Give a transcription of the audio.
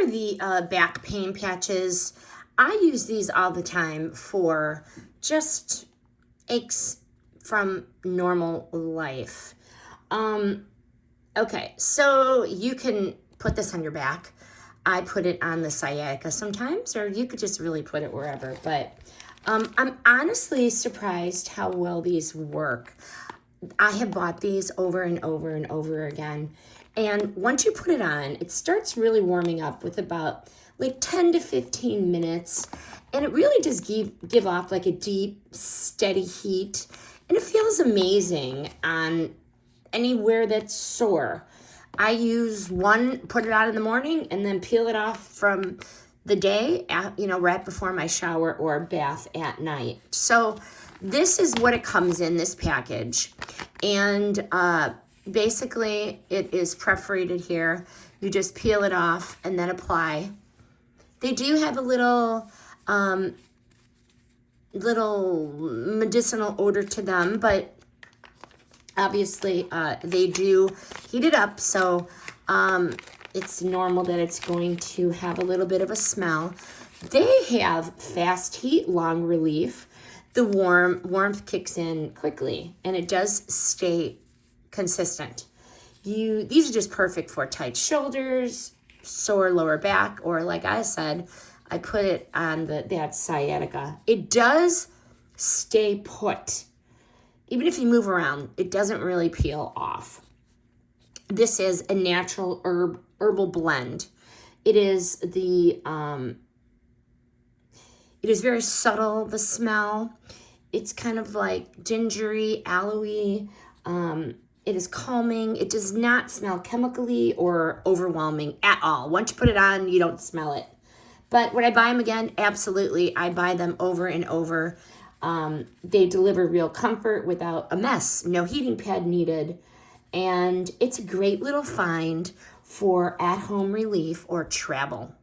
for the back pain patches, I use these all the time for just aches from normal life. Okay, so you can put this on your back. I put it on the sciatica sometimes, or you could just really put it wherever. But I'm honestly surprised how well these work. I have bought these over and over and over again. And once you put it on, it starts really warming up with about like 10 to 15 minutes. And it really does give off like a deep, steady heat. And it feels amazing on anywhere that's sore. I use one, put it on in the morning, and then peel it off from the day, right before my shower or bath at night. So this is what it comes in, this package. And basically it is perforated here. You just peel it off and then apply. They do have a little medicinal odor to them, but obviously they do heat it up, so it's normal that it's going to have a little bit of a smell. They have fast heat, long relief. The warmth kicks in quickly, and it does stay consistent. These are just perfect for tight shoulders, sore lower back, or like I said, I put it on that sciatica. It does stay put. Even if you move around, it doesn't really peel off. This is a natural herbal blend. It is it is very subtle, the smell. It's kind of like gingery, aloe-y. It is calming. It does not smell chemically or overwhelming at all. Once you put it on, you don't smell it. But would I buy them again? Absolutely. I buy them over and over. They deliver real comfort without a mess. No heating pad needed. And it's a great little find for at-home relief or travel.